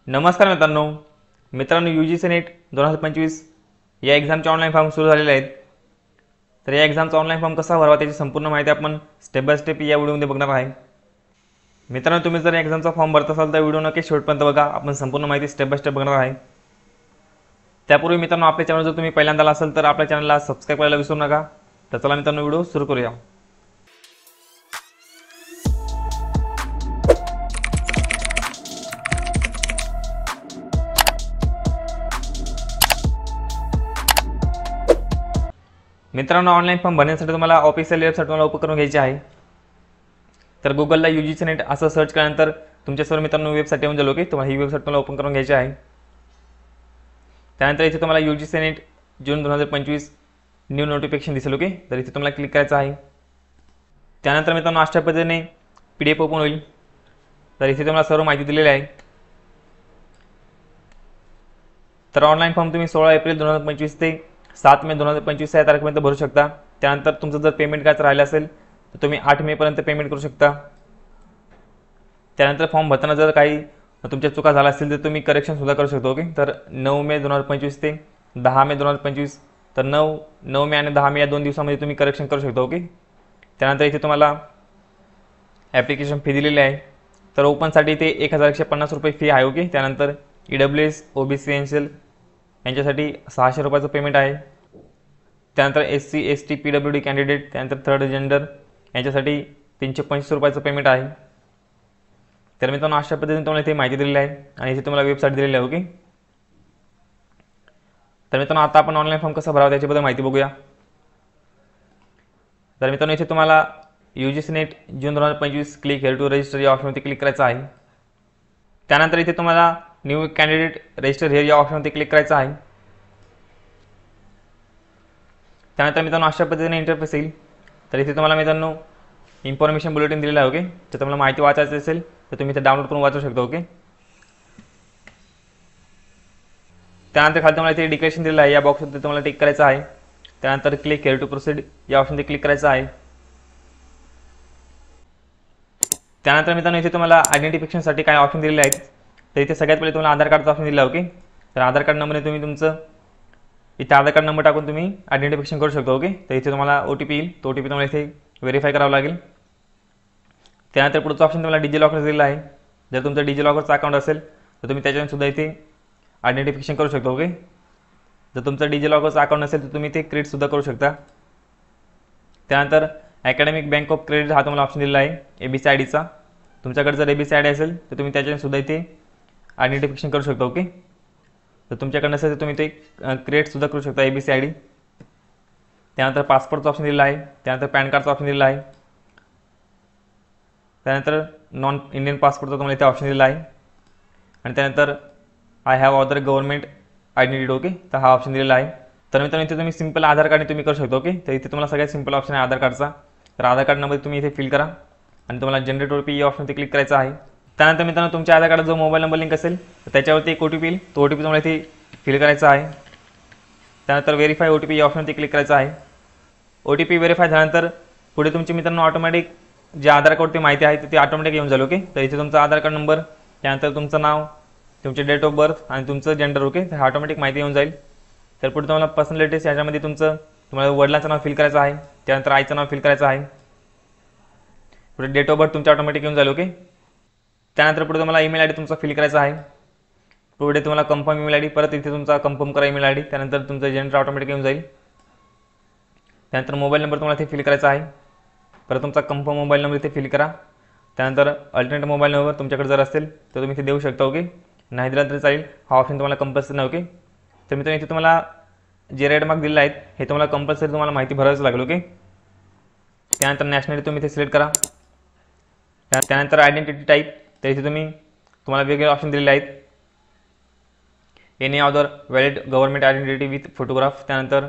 नमस्कार मित्रांनो you G C net 2025 या एक्झामचे ऑनलाईन फॉर्म सुरू झालेले आहेत। तर या एक्झामचा ऑनलाईन फॉर्म कसा भरावा त्याची संपूर्ण माहिती आपण स्टेप बाय स्टेप या व्हिडिओमध्ये बघणार आहे। मित्रांनो, तुम्ही जर एक्झामचा फॉर्म भरत असाल तर व्हिडिओ नक्की शेवटपर्यंत बघा, आपण संपूर्ण माहिती स्टेप बाय स्टेप बघणार आहे। त्यापूर्वी मित्रांनो, आपल्या चॅनल जर तुम्ही पहिल्यांदा असाल तर आपल्या चॅनलला सबस्क्राईब करायला विसरू नका। तर चला मित्रांनो, व्हिडिओ सुरू करूया। मित्रांनो, ऑनलाईन फॉर्म भरण्यासाठी तुम्हाला ऑफिशियल वेबसाईट तुम्हाला ओपन करून घ्यायची आहे। तर गुगलला UGC नेट असं सर्च केल्यानंतर तुमच्या सर्व मित्रांनो वेबसाईट येऊन जाईल। ओके, तुम्हाला ही वेबसाईट तुम्हाला ओपन करून घ्यायची आहे। त्यानंतर इथे तुम्हाला UGC net June 2025 new notification दिसेल। ओके, तर इथे तुम्हाला क्लिक करायचं आहे। त्यानंतर मित्रांनो, अशा पद्धतीने PDF ओपन होईल। तर इथे तुम्हाला सर्व माहिती दिलेली आहे। तर ऑनलाईन फॉर्म तुम्ही 16 एप्रिल 2025 ते 7 मे 2025 या तारखेपर्यंत भरू शकता। त्यानंतर तुमचं जर पेमेंट करायचं राहिलं असेल तर तुम्ही 8 मे पर्यंत पेमेंट करू शकता। त्यानंतर फॉर्म भरताना जर काही तुमच्या चुका झाल्या असतील तर तुम्ही करेक्शन सुद्धा करू शकता। ओके, तर 9 मे 2025 ते 10 मे 2025, तर 9 मे आणि 10 मे या 2 दिवसामध्ये तुम्ही करेक्शन करू शकता। ओके, त्यानंतर इथे तुम्हाला ॲप्लिकेशन फी दिलेली आहे। तर ओपनसाठी इथे 1150 रुपये फी आहे। ओके, त्यानंतर EWS OBC एनसीएल यांच्यासाठी 600 रुपयाचं पेमेंट आहे। त्यानंतर SC ST PWD कॅन्डिडेट, त्यानंतर थर्ड जेंडर यांच्यासाठी 325 रुपयाचं पेमेंट आहे। तर मित्रांनो, अशा पद्धतीने तुम्हाला इथे माहिती दिलेली आहे आणि इथे तुम्हाला वेबसाईट दिलेली आहे। ओके, तर मित्रांनो, आता आपण ऑनलाईन फॉर्म कसा भरावा त्याच्याबद्दल माहिती बघूया। तर मित्रांनो, इथे तुम्हाला UGC net June 2025 click here to register या ऑप्शनवरती क्लिक करायचं आहे। त्यानंतर इथे तुम्हाला न्यू कॅन्डिडेट रजिस्टर हेअर या ऑप्शनवरती क्लिक करायचं आहे। त्यानंतर मित्रांनो, अशा पद्धतीने इंटरफेस येईल। तर इथे तुम्हाला मित्रांनो इन्फॉर्मेशन बुलेटिन दिलेलं आहे। ओके, जर तुम्हाला माहिती वाचायची असेल तर तुम्ही इथे डाउनलोड करून वाचू शकता। ओके, त्यानंतर खाली तुम्हाला इथे डिक्लेरेशन दिलेलं आहे, या बॉक्सवरती तुम्हाला टिक करायचं आहे। त्यानंतर क्लिक हेअर टू प्रोसीड या ऑप्शनवरती क्लिक करायचं आहे। त्यानंतर मित्रांनो, इथे तुम्हाला आयडेंटिफिकेशनसाठी काय ऑप्शन दिलेले आहेत। तर इथे सगळ्यात पहिले तुम्हाला आधार कार्डचा ऑप्शन दिला आहे। ओके, तर आधार कार्ड नंबरने तुम्ही तुमचं इथे आधार कार्ड नंबर टाकून तुम्ही आयडेंटिफिकेशन करू शकता। ओके, तर इथे तुम्हाला OTP येईल, तो OTP तुम्हाला इथे व्हेरीफाय करावं लागेल। त्यानंतर पुढचं ऑप्शन तुम्हाला डिजिलॉकर दिलेलं आहे। जर तुमचं डिजिलॉकरचं अकाउंट असेल तर तुम्ही त्याच्याने सुद्धा इथे आयडेंटिफिकेशन करू शकता। ओके, जर तुमचं डिजिलॉकरचं अकाउंट नसेल तर तुम्ही ते क्रिएट सुद्धा करू शकता। त्यानंतर अकॅडमिक बँक ऑफ क्रेडिट हा तुम्हाला ऑप्शन दिलेला आहे ABC ID चा। तुमच्याकडे जर ABC ID असेल तर तुम्ही त्याच्याने सुद्धा इथे आयडेंटिफिकेशन करू शकता। ओके, तर तुमच्याकडे नसेल तर तुम्ही ते क्रिएट सुद्धा करू शकता ABC ID। त्यानंतर पासपोर्टचा ऑप्शन दिलेला आहे। त्यानंतर पॅन कार्डचा ऑप्शन दिलेला आहे। त्यानंतर नॉन इंडियन पासपोर्टचा तुम्हाला इथे ऑप्शन दिलेला आहे आणि त्यानंतर I have other government identity. Okay, तर हा ऑप्शन दिलेला आहे। तर मित्रांनो, इथे तुम्ही सिंपल आधार कार्डने तुम्ही करू शकता। ओके, तर इथे तुम्हाला सगळ्यात सिंपल ऑप्शन आहे आधार कार्डचा। तर आधार कार्ड नंबर तुम्ही इथे फिल करा आणि तुम्हाला जनरेट OTP या ऑप्शनवरती क्लिक करायचं आहे। त्यानंतर मित्रांनो, तुमच्या आधार कार्डात जो मोबाईल नंबर लिंक असेल तर त्याच्यावरती एक OTP येईल, तो OTP तुम्हाला इथे फिल करायचा आहे। त्यानंतर व्हेरीफाय OTP या ऑप्शनवरती क्लिक करायचं आहे। OTP व्हेरीफाय झाल्यानंतर पुढे तुमची मित्रांनो ऑटोमॅटिक जे आधार कार्डवरती माहिती आहे ती ऑटोमॅटिक येऊन जाईल। ओके, तर इथे तुमचा आधार कार्ड नंबर, त्यानंतर तुमचं नाव, तुमचे डेट ऑफ बर्थ आणि तुमचं जेंडर। ओके, तर ऑटोमॅटिक माहिती येऊन जाईल। तर पुढे तुम्हाला पर्सनल डिटेल्स याच्यामध्ये तुम्हाला वडिलांचं नाव फिल करायचं आहे, त्यानंतर आईचं नाव फिल करायचं आहे। पुढे डेट ऑफ बर्थ तुमच्या ऑटोमॅटिक येऊन जाईल। ओके, त्यानंतर पुढे तुम्हाला ईमेल ID तुमचा फिल करायचा आहे। पुढे तुम्हाला कन्फर्म ईमेल ID, परत इथे तुमचा कन्फर्म करा ईमेल ID, त्यानंतर तुमचं जेंडर ऑटोमॅटिक येऊन जाईल। त्यानंतर मोबाईल नंबर तुम्हाला इथे फिल करायचा आहे, परत तुमचा कन्फर्म मोबाईल नंबर इथे फिल करा। त्यानंतर अल्टरनेट मोबाईल नंबर तुमच्याकडे जर असेल तर तुम्ही इथे देऊ शकता। ओके, नाही दिला तरी चालेल, हा ऑप्शन तुम्हाला कंपल्सरी नाही। ओके, तर मित्रांनो, इथे तुम्हाला जे रेड मार्क दिले आहेत हे तुम्हाला कंपल्सरी तुम्हाला माहिती भरावीच लागेल। ओके, त्यानंतर नॅशनॅलिटी तुम्ही इथे सिलेक्ट करा। त्यानंतर आयडेंटिटी टाईप, तर इथे तुम्हाला वेगवेगळे ऑप्शन दिलेले आहेत। Any other valid government identity with photograph, त्यानंतर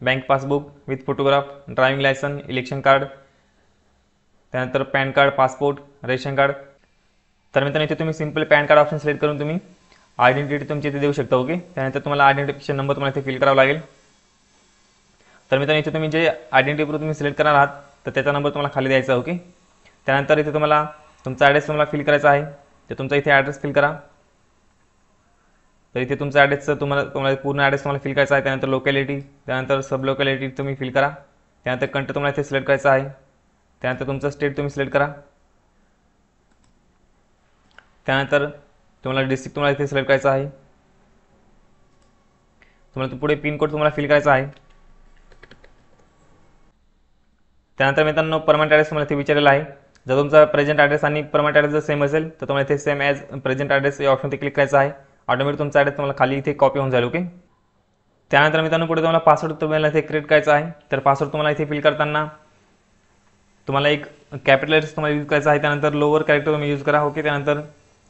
bank passbook with photograph, driving licence, election card, त्यानंतर PAN card, passport, ration card. तर मित्रांनो, इथे तुम्ही simple PAN card option select करून तुम्ही आयडेंटिटी तुमची इथे देऊ शकता। ओके, त्यानंतर तुम्हाला आयडेंटिफिकेशन नंबर तुम्हाला इथे फिल करावा लागेल। तर मित्रांनो, इथे तुम्ही जे आयडेंटिटी प्रूफ तुम्ही सिलेक्ट करणार आहात तर त्याचा नंबर तुम्हाला खाली द्यायचा। ओके, त्यानंतर इथे तुम्हाला तुमचा ॲड्रेस तुम्हाला फिल करायचा आहे, तर तुमचा इथे ॲड्रेस फिल करा। तर इथे तुमचा ॲड्रेसचं तुम्हाला पूर्ण ॲड्रेस तुम्हाला फिल करायचा आहे. त्यानंतर लोकॅलिटी, त्यानंतर सब लोकॅलिटी तुम्ही फिल करा. त्यानंतर कंट्री तुम्हाला इथे सिलेक्ट करायचा आहे. त्यानंतर तुमचं स्टेट तुम्ही सिलेक्ट करा. त्यानंतर तुम्हाला डिस्ट्रिक्ट तुम्हाला इथे सिलेक्ट करायचा आहे. तुम्हाला पुढे पिनकोड तुम्हाला फिल करायचा आहे. त्यानंतर मित्रांनो परमनंट ॲड्रेस तुम्हाला इथे विचारलेला आहे. जर तुमचा प्रेझेंट ॲड्रेस आणि परमनंट ॲड्रेस जर सेम असेल तर तुम्हाला इथे सेम ॲज प्रेझेंट ॲड्रेस या ऑप्शनवरती क्लिक करायचं आहे. ऑटोमॅटिक तुमचा ॲड्रेस तुम्हाला खाली इथे कॉपी होऊन जाईल. ओके. त्यानंतर मित्रांनो पुढे तुम्हाला पासवर्ड तुम्हाला इथे क्रिएट करायचा आहे. तर पासवर्ड तुम्हाला इथे फिल करताना तुम्हाला एक कॅपिटल लेटर्स तुम्हाला यूज करायचा आहे. त्यानंतर लोअर कॅरेक्टर तुम्ही यूज करा. ओके. त्यानंतर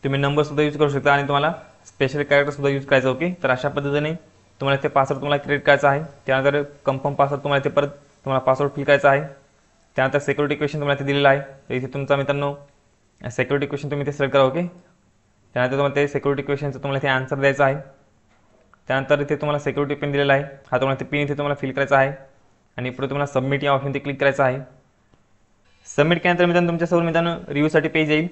तुम्ही नंबरसुद्धा यूज करू शकता आणि तुम्हाला स्पेशल कॅरेक्टरसुद्धा यूज करायचं. ओके. तर अशा पद्धतीने तुम्हाला इथे पासवर्ड तुम्हाला क्रिएट करायचा आहे. त्यानंतर कन्फर्म पासवर्ड तुम्हाला इथे परत तुम्हाला पासवर्ड फिल करायचा आहे. त्यानंतर सिक्युरिटी क्वेश्चन तुम्हाला इथे दिलेला आहे. तर इथे तुमचा मित्रांनो सिक्युरिटी क्वेश्चन तुम्ही इथे सिलेक्ट करा. ओके. त्यानंतर तुम्हाला ते सिक्युरिटी क्वेश्चनचं तुम्हाला इथे आन्सर द्यायचा आहे. त्यानंतर इथे तुम्हाला सिक्युरिटी पिन दिलेला आहे. हा तुम्हाला ते पिन इथे तुम्हाला फिल करायचा आहे आणि पुढे तुम्हाला सबमिट या ऑप्शनवरती क्लिक करायचं आहे. सबमिट केल्यानंतर मित्रांनो तुमच्यासमोर मित्रांनो रिव्ह्यूसाठी पेज येईल.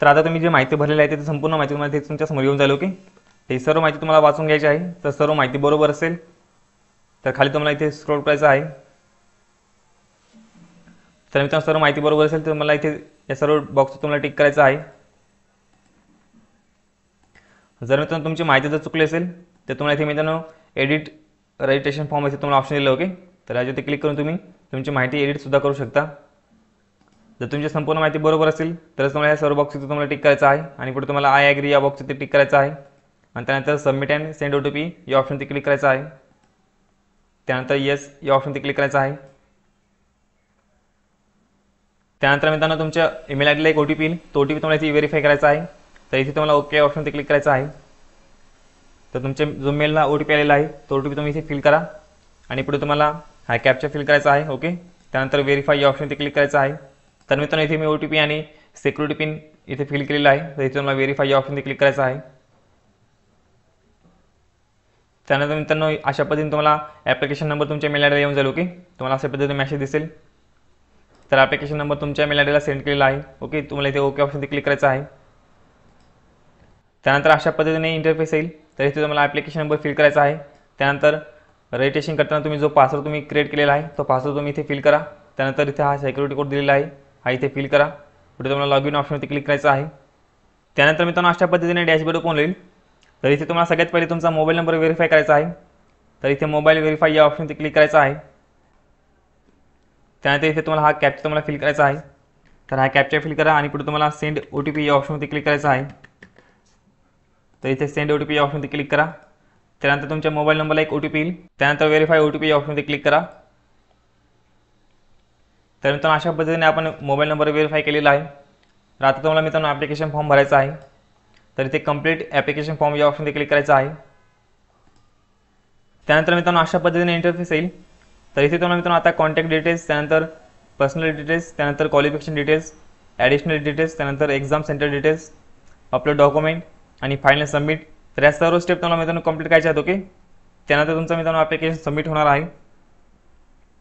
तर आता तुम्ही जे माहिती भरलेली आहे ते संपूर्ण माहिती तुम्हाला ते तुमच्यासमोर येऊन जाईल. ओके. हे सर्व माहिती तुम्हाला वाचून घ्यायची आहे. तर सर्व माहिती बरोबर असेल तर खाली तुम्हाला इथे स्क्रोल करायचं आहे. तर मित्रांनो सर्व माहिती बरोबर असेल तर मला इथे या सर्व बॉक्स तुम्हाला टिक करायचं आहे. जर मित्रांनो तुमची माहिती जर चुकली असेल तर तुम्हाला इथे मित्रांनो एडिट रजिस्ट्रेशन फॉर्म असे तुम्हाला ऑप्शन दिलं. ओके. तर याच्यावरती क्लिक करून तुम्ही तुमची माहिती एडिटसुद्धा करू शकता. जर तुमची संपूर्ण माहिती बरोबर असेल तरच तुम्हाला या सर्व बॉक्स इथे तुम्हाला टिक करायचं आहे आणि पुढे तुम्हाला आय ॲग्री या बॉक्स इथे टिक करायचं आहे आणि त्यानंतर सबमिट अँड सेंड OTP या ऑप्शनवरती क्लिक करायचं आहे. त्यानंतर येस या ऑप्शनवरती क्लिक करायचं आहे. त्यानंतर मित्रांनो तुमच्या ईमेल आयडीला एक OTP येईल. तो OTP तुम्हाला इथे व्हेरीफाय करायचा आहे. तर इथे तुम्हाला ओके ऑप्शनवरती क्लिक करायचं आहे. तर तुमच्या जो मेलला OTP आलेला आहे तो OTP तुम्ही इथे फिल करा आणि पुढे तुम्हाला हा कॅप्चा फिल करायचा आहे. ओके. त्यानंतर व्हेरीफाय या ऑप्शनवरती क्लिक करायचं आहे. तर मित्रांनो इथे मी OTP आणि सिक्युरिटी पिन इथे फिल केलेला आहे. तर इथे तुम्हाला व्हेरीफाय या ऑप्शनवरती क्लिक करायचं आहे. त्यानंतर मित्रांनो अशा पद्धतीने तुम्हाला ॲप्लिकेशन नंबर तुमच्या मेल आयडीला येऊन जाईल. ओके. तुम्हाला अशा पद्धतीने मेसेज दिसेल. तर ॲप्लिकेशन नंबर तुमच्या मेल आयडीला सेंड केलेला आहे. ओके. तुम्हाला इथे ओके ऑप्शनवरती क्लिक करायचं आहे. त्यानंतर अशा पद्धतीने इंटरफेस येईल. तर इथे तुम्हाला ॲप्लिकेशन नंबर फिल करायचा आहे. त्यानंतर रजिस्ट्रेशन करताना तुम्ही जो पासवर्ड तुम्ही क्रिएट केलेला आहे तो पासवर्ड तुम्ही इथे फिल करा. त्यानंतर इथे हा सिक्युरिटी कोड दिलेला आहे हा इथे फिल करा. पुढे तुम्हाला लॉग इन ऑप्शनवरती क्लिक करायचं आहे. त्यानंतर मित्रांनो अशा पद्धतीने डॅशबोर्ड ओपन होईल. तर इथे तुम्हाला सगळ्यात पहिले तुमचा मोबाईल नंबर व्हेरीफाय करायचा आहे. तर इथे मोबाईल व्हेरीफाय या ऑप्शनवरती क्लिक करायचं आहे. त्यानंतर इथे तुम्हाला हा कॅप्चा तुम्हाला फिल करायचा आहे. तर हा कॅप्चा फिल करा आणि पुढे तुम्हाला सेंड OTP या ऑप्शनवरती क्लिक करायचं आहे. तर इथे सेंड OTP या ऑप्शनवरती क्लिक करा. त्यानंतर तुमच्या मोबाईल नंबरला एक OTP येईल. त्यानंतर व्हेरीफाय OTP या ऑप्शनवरती क्लिक करा. तर मित्रांनो अशा पद्धतीने आपण मोबाईल नंबर व्हेरीफाय केलेला आहे. तर आता तुम्हाला मित्रांनो ॲप्लिकेशन फॉर्म भरायचा आहे. तर इथे कंप्लीट ॲप्लिकेशन फॉर्म या ऑप्शनवरती क्लिक करायचं आहे. त्यानंतर मित्रांनो अशा पद्धतीने इंटरफेस येईल. तर इथे तुम्हाला मित्रांनो आता कॉन्टॅक्ट डिटेल्स, त्यानंतर पर्सनल डिटेल्स, त्यानंतर क्वालिफिकेशन डिटेल्स, ॲडिशनल डिटेल्स, त्यानंतर exam centre details, upload document आणि फायनल सबमिट. तर या सर्व स्टेप तुम्हाला मित्रांनो कंप्लीट करायचे आहेत. ओके. त्यानंतर तुमचं मित्रांनो ॲप्लिकेशन सबमिट होणार आहे.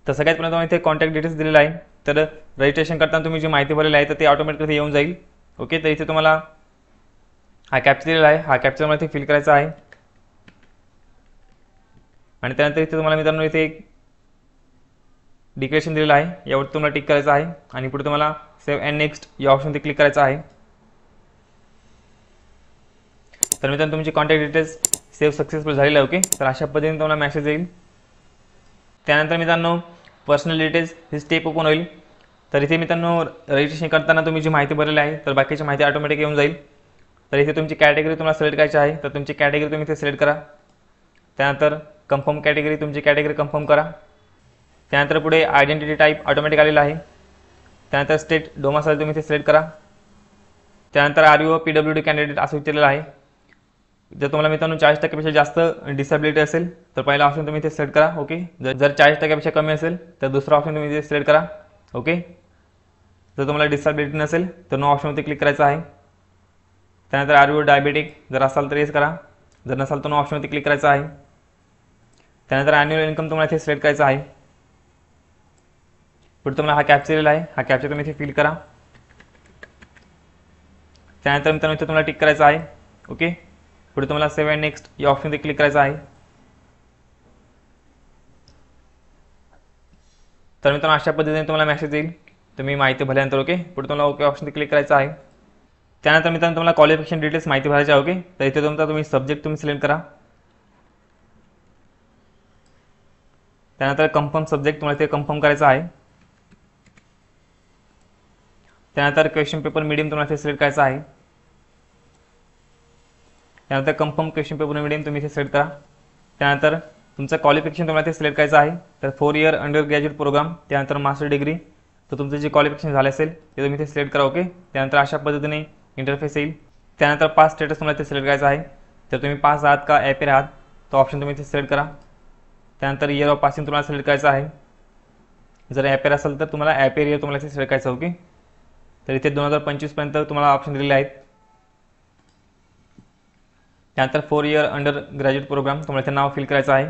तर सगळ्यात पहिल्यांदा तुम्हाला इथे कॉन्टॅक्ट डिटेल्स दिलेला आहे. तर रजिस्ट्रेशन करताना तुम्ही जी माहिती भरलेली आहे तर ते ऑटोमॅटिक येऊन जाईल. ओके. तर इथे तुम्हाला हा कॅप्चा दिलेला आहे. हा कॅप्चा तुम्हाला इथे फिल करायचा आहे आणि त्यानंतर इथे तुम्हाला मित्रांनो इथे एक डिक्लेरेशन दिलेलं आहे. यावर तुम्हाला टिक करायचं आहे आणि पुढे तुम्हाला सेव्ह अँड नेक्स्ट या ऑप्शनवरती क्लिक करायचं आहे. तर मित्रांनो तुमची कॉन्टॅक्ट डिटेल्स सेव्ह सक्सेसफुल झालेलं आहे. ओके. तर अशा पद्धतीने तुम्हाला मेसेज येईल. त्यानंतर मित्रांनो पर्सनल डिटेल्स ही स्टेप ओपन होईल. तर इथे मित्रांनो रजिस्ट्रेशन करताना तुम्ही जी माहिती भरलेली आहे तर बाकीची माहिती ऑटोमॅटिक येऊन जाईल. तर इथे तुमची कॅटेगरी तुम्हाला सिलेक्ट करायची आहे. तर तुमची कॅटेगरी तुम्ही इथे सिलेक्ट करा. त्यानंतर कन्फर्म कॅटेगरी तुमची कॅटेगरी कन्फर्म करा. त्यानंतर पुढे आयडेंटिटी टाईप ऑटोमॅटिक आलेला आहे. त्यानंतर स्टेट डोमासाईल तुम्ही इथे सिलेक्ट करा. त्यानंतर RU PWD कॅन्डिडेट असं विचारलेलं आहे. जर तुम्हाला मित्रांनो 40% जास्त डिसेबिलिटी असेल तर पहिला ऑप्शन तुम्ही इथे सिलेक्ट करा. ओके. जर 40% कमी असेल तर दुसरा ऑप्शन तुम्ही इथे सिलेक्ट करा. ओके. जर तुम्हाला डिसेबिलिटी नसेल तर नो ऑप्शनवरती क्लिक करायचं आहे. त्यानंतर RU डायबेटिक जर असाल तर येस करा. जर नसाल तर नो ऑप्शनवरती क्लिक करायचं आहे. त्यानंतर ॲन्युअल इन्कम तुम्हाला इथे सिलेक्ट करायचं आहे. पुढे तुम्हाला हा कॅप्चा दिलेला आहे. हा कॅप्चा तुम्ही इथे फिल करा. त्यानंतर मित्रांनो इथे तुम्हाला टिक करायचं आहे. ओके. पुढे तुम्हाला सेव्ह अँड नेक्स्ट या ऑप्शनमध्ये क्लिक करायचं आहे. तर मित्रांनो अशा पद्धतीने तुम्हाला मेसेज येईल, तुम्ही माहिती भरल्यानंतर ओके. पुढे तुम्हाला ओके ऑप्शनमध्ये क्लिक करायचं आहे. त्यानंतर मित्रांनो तुम्हाला क्वालिफिकेशन डिटेल्स माहिती भरायची आहे ओके. तर इथे तुम्ही सब्जेक्ट सिलेक्ट करा. त्यानंतर कन्फर्म सब्जेक्ट तुम्हाला ते कन्फर्म करायचं आहे. त्यानंतर क्वेश्चन पेपर मीडियम तुम्हाला ते सिलेक्ट करायचं आहे. त्यानंतर कन्फर्म क्वेश्चन पेपर मीडियम तुम्ही इथे सिलेक्ट करा. त्यानंतर तुमचं क्वालिफिकेशन तुम्हाला ते सिलेक्ट करायचं आहे. तर 4 इयर अंडर ग्रॅज्युएट प्रोग्राम, त्यानंतर मास्टर डिग्री, तर तुमचं जे क्वालिफिकेशन झालं असेल ते तुम्ही इथे सिलेक्ट करा ओके. त्यानंतर अशा पद्धतीने इंटरफेस येईल. त्यानंतर पास स्टेटस तुम्हाला ते सिलेक्ट करायचं आहे. तर तुम्ही पास आहात का ॲपेर आहात तो ऑप्शन तुम्ही इथे सिलेक्ट करा. त्यानंतर इयर ऑफ पासिंग तुम्हाला सिलेक्ट करायचं आहे. जर ॲपेर असेल तर तुम्हाला ॲपेर इयर तुम्हाला इथे सिलेक्ट करायचं ओके. तर इथे 2025 पर्यंत तुम्हाला ऑप्शन दिलेले आहेत. त्यानंतर 4 इयर अंडर ग्रॅज्युएट प्रोग्राम तुम्हाला ते नाव फिल करायचं आहे.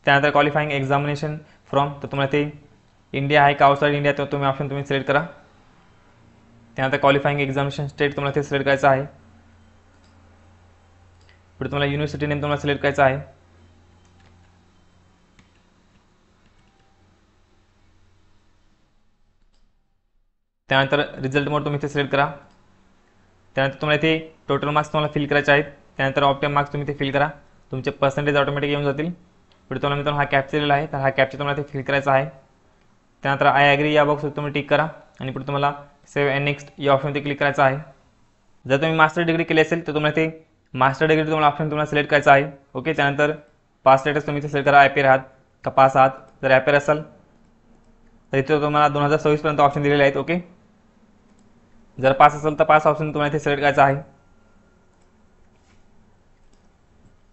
त्यानंतर क्वालिफाईंग एक्झामिनेशन फ्रॉम, तर तुम्हाला ते इंडिया आहे का आउटसाईड इंडिया तो तुम्ही ऑप्शन तुम्ही सिलेक्ट करा. त्यानंतर क्वालिफाईंग एक्झामिनेशन स्टेट तुम्हाला ते सिलेक्ट करायचं आहे. पुढे तुम्हाला युनिव्हर्सिटी नेम तुम्हाला सिलेक्ट करायचं आहे. त्यानंतर रिझल्ट मोड तुम्ही इथे सिलेक्ट करा. त्यानंतर तुम्हाला इथे टोटल मार्क्स तुम्हाला फिल करायचे आहेत. त्यानंतर ऑप्टिमम मार्क्स तुम्ही इथे फिल करा. तुमचे पर्सेंटेज ऑटोमॅटिक येऊन जातील. पुढे तुम्हाला मित्रांनो हा कॅप्चा दिलेला आहे, तर हा कॅप्चा तुम्हाला इथे फिल करायचा आहे. त्यानंतर आय ॲग्री या बॉक्सवर तुम्ही टिक करा आणि पुढे तुम्हाला सेव्ह अँड नेक्स्ट या ऑप्शनवरती क्लिक करायचं आहे. जर तुम्ही मास्टर डिग्री केली असेल तर तुम्हाला ते मास्टर डिग्री तुम्हाला ऑप्शन तुम्हाला सिलेक्ट करायचं आहे ओके. त्यानंतर पास स्टेटस तुम्ही इथे सिलेक्ट करा, ॲपेर आहात का पास आहात. जर ॲपेर असाल तर इथे तुम्हाला 2026 पर्यंत ऑप्शन दिलेले आहेत ओके. जर पास असेल तर पास ऑप्शन तुम्हाला इथे सिलेक्ट करायचा आहे.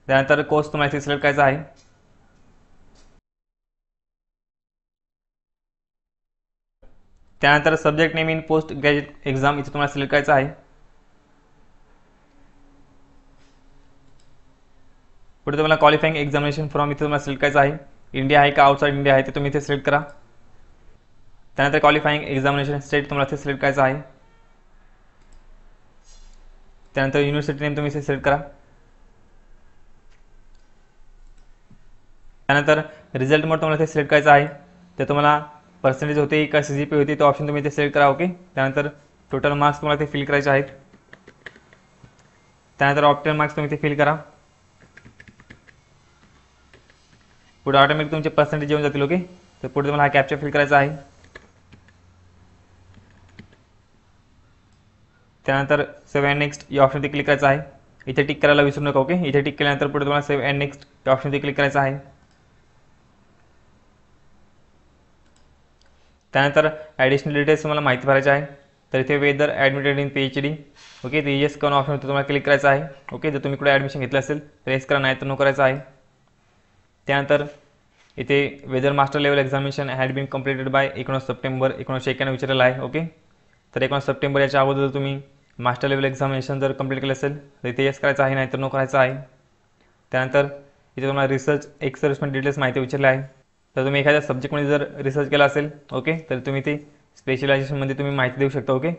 त्यानंतर कोर्स तुम्हाला इथे सिलेक्ट करायचा आहे. त्यानंतर subject name in post graduate exam इथे तुम्हाला सिलेक्ट करायचं आहे. पुढे तुम्हाला क्वालिफाईंग एक्झामिनेशन फ्रॉम इथे तुम्हाला सिलेक्ट करायचं आहे. इंडिया आहे का आउटसाईड इंडिया आहे ते तुम्ही इथे सिलेक्ट करा. त्यानंतर क्वालिफाईंग एक्झामिनेशन स्टेट तुम्हाला इथे सिलेक्ट करायचं आहे. त्यानंतर युनिव्हर्सिटी नेम तुम्ही इथे सिलेक्ट करा. त्यानंतर रिझल्ट मोड तुम्हाला इथे सिलेक्ट करायचा आहे. तर तुम्हाला पर्सेंटेज होते का CGPA होती तो ऑप्शन तुम्ही इथे सिलेक्ट करा ओके. त्यानंतर टोटल मार्क्स तुम्हाला इथे फिल करायचे आहेत. त्यानंतर ऑप्टिमल मार्क्स तुम्ही इथे फिल करा. पुढे ऑटोमॅटिक तुमचे पर्सेंटेज येऊन जातील ओके. तर पुढे तुम्हाला हा कॅप्चा फिल करायचा आहे. त्यानंतर सेव्ह अँड नेक्स्ट या ऑप्शनवरती क्लिक करायचं आहे. इथे टिक करायला विसरू नका ओके. इथे टिक केल्यानंतर पुढे तुम्हाला सेव्ह अँड नेक्स्ट या ऑप्शनवरती क्लिक करायचं आहे. त्यानंतर ॲडिशनल डिटेल्स तुम्हाला माहिती भरायची आहे. तर इथे whether admitted in PhD okay. तर येस करून ऑप्शनवरती तुम्हाला क्लिक करायचं आहे ओके. जर तुम्ही कुठे ॲडमिशन घेतलं असेल तर येस करा, नाही तर नो करायचं आहे. त्यानंतर इथे whether master level examination had been completed by 19 September 1991 विचारलेलं आहे ओके. तर 19 सप्टेंबर याच्या अगोदर तुम्ही मास्टर लेवल एक्झामिनेशन जर कंप्लीट केलं असेल तर इथे येस करायचं आहे, नाहीतर नो करायचं आहे. त्यानंतर इथे तुम्हाला रिसर्च एक्सर्विसमेंट डिटेल्स माहिती विचारले आहे. तर तुम्ही एखाद्या सब्जेक्टमध्ये जर रिसर्च केला असेल ओके तर तुम्ही ते स्पेशलायझेशनमध्ये तुम्ही माहिती देऊ शकता ओके.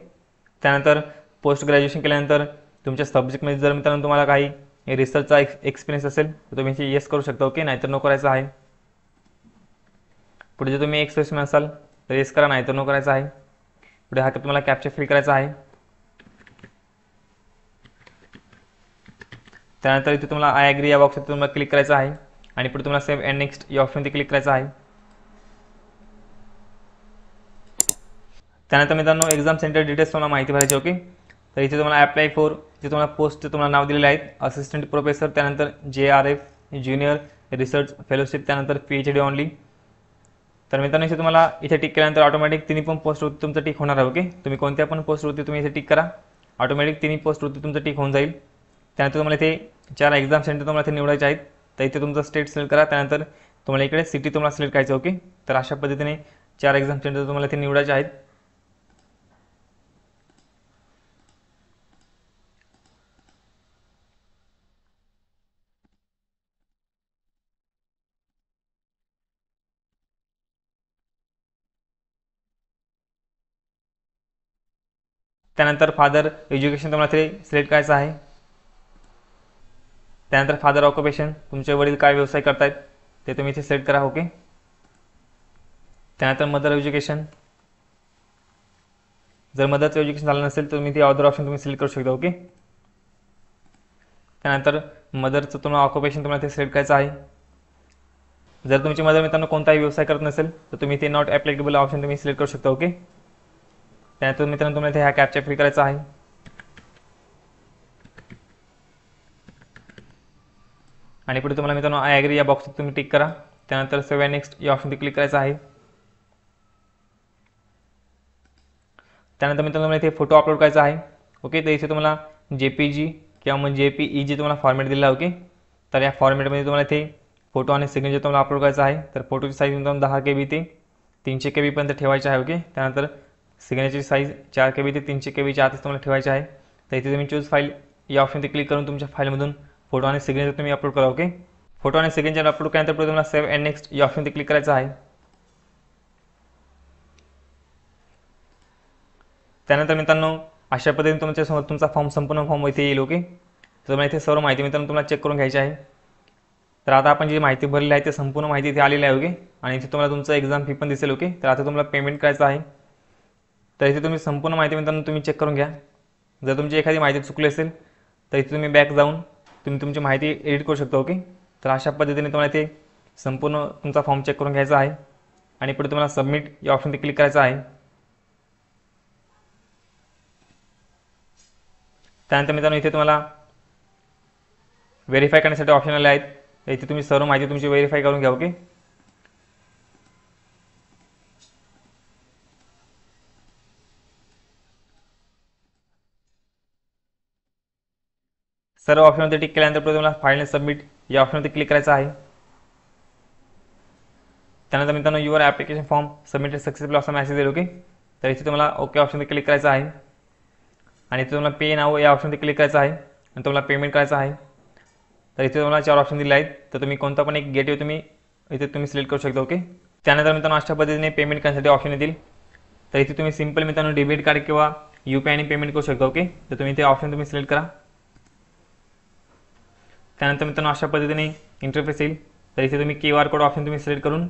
त्यानंतर पोस्ट ग्रॅज्युएशन केल्यानंतर तुमच्या सब्जेक्टमध्ये जर मित्रांनो तुम्हाला काही रिसर्चचा एक्सपिरियन्स असेल तर तुम्ही इथे येस करू शकता ओके, नाहीतर नो करायचं आहे. पुढे जर तुम्ही एक्सप्रेशन असाल तर येस करा, नाहीतर नो करायचं आहे. पुढे हा तुम्हाला कॅप्चा फिल करायचा आहे. त्यानंतर इथे तुम्हाला आय ॲग्री या बॉक्सवर तुम्हाला क्लिक करायचं आहे आणि पुढे तुम्हाला सेव्ह अँड नेक्स्ट या ऑप्शनवरती क्लिक करायचं आहे. त्यानंतर मित्रांनो एक्झाम सेंटर डिटेल्स तुम्हाला माहिती भरायची ओके. तर इथे तुम्हाला ॲप्लाय फॉर इथे तुम्हाला पोस्ट तुम्हाला नाव दिलेले आहेत, असिस्टंट प्रोफेसर, त्यानंतर JRF ज्युनियर रिसर्च फेलोशिप, त्यानंतर PhD ऑनली. तर मित्रांनो इथे तुम्हाला इथे टिक केल्यानंतर ऑटोमॅटिक तिन्ही पण पोस्टवरती तुमचं टिक होणार आहे ओके. तुम्ही कोणत्या पण पोस्टवरती तुम्ही इथे टिक करा, ऑटोमॅटिक तिन्ही पोस्टवरती तुमचं टिक होऊन जाईल. त्यानंतर तुम्हाला इथे 4 एक्झाम सेंटर तुम्हाला इथे निवडायचे आहेत. तर इथे तुमचं स्टेट सिलेक्ट करा. त्यानंतर तुम्हाला इकडे सिटी तुम्हाला सिलेक्ट करायचं ओके. तर अशा पद्धतीने 4 एक्झाम सेंटर तुम्हाला इथे निवडायचे आहेत. त्यानंतर फादर एज्युकेशन तुम्हाला इथे सिलेक्ट करायचं आहे. त्यानंतर फादर ऑक्युपेशन, तुमचे वडील काय व्यवसाय करतायत ते तुम्ही इथे सिलेक्ट करा. ओके. त्यानंतर मदर एज्युकेशन, जर मदरचं एज्युकेशन झालं नसेल तर तुम्ही ते अदर ऑप्शन तुम्ही सिलेक्ट करू शकता. ओके. त्यानंतर मदरचं तुम्हाला ऑक्युपेशन तुम्हाला ते सिलेक्ट करायचं आहे. जर तुमची मदर मित्रांनो कोणताही व्यवसाय करत नसेल तर तुम्ही ते नॉट ॲप्लिकेबल ऑप्शन तुम्ही सिलेक्ट करू शकता. ओके. त्यानंतर मित्रांनो तुम्हाला इथे ह्या कॅप्चा फिल करायचा आहे. आणि पुढे तुम्हाला मित्रांनो आय ॲग्री या बॉक्सवर तुम्ही टिक करा. त्यानंतर सेव्ह अँड नेक्स्ट या ऑप्शनवर क्लिक करायचं आहे. त्यानंतर मित्रांनो तुम्हाला इथे फोटो अपलोड करायचा आहे. ओके. तर इथे तुम्हाला JPG किंवा मग JPEG तुम्हाला फॉर्मॅट दिला. ओके. तर या फॉर्मॅटमध्ये तुम्हाला इथे फोटो आणि सिग्नेचर तुम्हाला अपलोड करायचा आहे. तर फोटोची साईज मित्रांनो 10 KB ते 300 KB पर्यंत ठेवायची आहे. ओके. त्यानंतर सिग्नेचरची साईज 4 KB ते 300 KB आतच तुम्हाला ठेवायची आहे. तर इथे तुम्ही चूज फाईल या ऑप्शनवर क्लिक करून तुमच्या फाईलमधून फोटो आणि सिग्नेचर तुम्ही अपलोड करा. ओके. फोटो आणि सिग्नेचर अपलोड केल्यानंतर पुढे तुम्हाला सेव्ह अँड नेक्स्ट या ऑप्शनवर क्लिक करायचं आहे. त्यानंतर मित्रांनो अशा पद्धतीने तुमच्यासमोर तुमचा फॉर्म संपूर्ण फॉर्म इथे येईल. ओके. तर तुम्हाला इथे सर्व माहिती मित्रांनो तुम्हाला चेक करून घ्यायची आहे. तर आता आपण जी माहिती भरली आहे ते संपूर्ण माहिती इथे आलेली आहे. ओके. आणि इथे तुम्हाला तुमचं एक्झाम फी पण दिसेल. ओके. तर आता तुम्हाला पेमेंट करायचं आहे. तर इथे तुम्ही संपूर्ण माहिती मित्रांनो तुम्ही चेक करून घ्या. जर तुमची एखादी माहिती चुकली असेल तर इथे तुम्ही बॅक जाऊन तुम्ही तुमची माहिती एडिट करू शकता. ओके. तर अशा पद्धतीने तुम्हाला इथे संपूर्ण तुमचा फॉर्म चेक करून घ्यायचा आहे. आणि पुढे तुम्हाला सबमिट या ऑप्शनवर क्लिक करायचं आहे. त्यानंतर मित्रांनो इथे तुम्हाला व्हेरीफाय करण्यासाठी ऑप्शन आले आहेत. इथे तुम्ही सर्व माहिती तुमची व्हेरीफाय करून घ्या. ओके. सर्व ऑप्शनमध्ये टिक केल्यानंतर पुढे तुम्हाला फाईल सबमिट या ऑप्शनवरती क्लिक करायचं आहे. त्यानंतर मित्रांनो your application form submitted successful असा मेसेज येईल. ओके. तर इथे तुम्हाला ओके ऑप्शनवर क्लिक करायचं आहे. आणि इथे तुम्हाला पे नाव या ऑप्शनवर क्लिक करायचं आहे आणि तुम्हाला पेमेंट करायचं आहे. तर इथे तुम्हाला 4 ऑप्शन दिले आहेत. तर तुम्ही कोणता पण एक गेटवे तुम्ही इथे तुम्ही सिलेक्ट करू शकता. ओके. त्यानंतर मित्रांनो अशा पद्धतीने पेमेंट करण्यासाठी ऑप्शन येतील. तर इथे तुम्ही सिंपल मित्रांनो डेबिट कार्ड किंवा UPI ने पेमेंट करू शकता. ओके. तर तुम्ही ते ऑप्शन तुम्ही सिलेक्ट करा. त्यानंतर मित्रांनो अशा पद्धतीने इंटरफेस येईल. तर इथे तुम्ही QR कोड ऑप्शन तुम्ही सिलेक्ट करून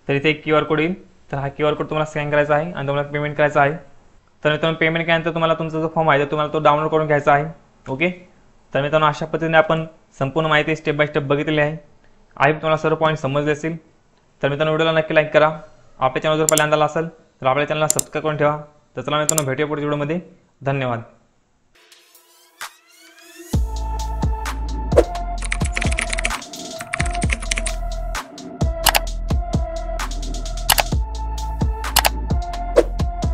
तर इथे एक QR कोड येईल. तर हा QR कोड तुम्हाला स्कॅन करायचा आहे आणि तुम्हाला पेमेंट करायचं आहे. तर मित्रांनो पेमेंट केल्यानंतर तुम्हाला तुमचा जो फॉर्म आहे तर तुम्हाला तो डाउनलोड करून घ्यायचा आहे. ओके. तर मित्रांनो अशा पद्धतीने आपण संपूर्ण माहिती स्टेप बाय स्टेप बघितलेली आहे. आई तुम्हाला सर्व पॉईंट समजले असतील. तर मित्रांनो व्हिडिओला नक्की लाईक करा. आपल्या चॅनल जर पहिल्यांदा असेल तर आपल्या चॅनलला सबस्क्राईब करून ठेवा. तर चला मित्रांनो भेटूया पुढच्या व्हिडिओमध्ये. धन्यवाद.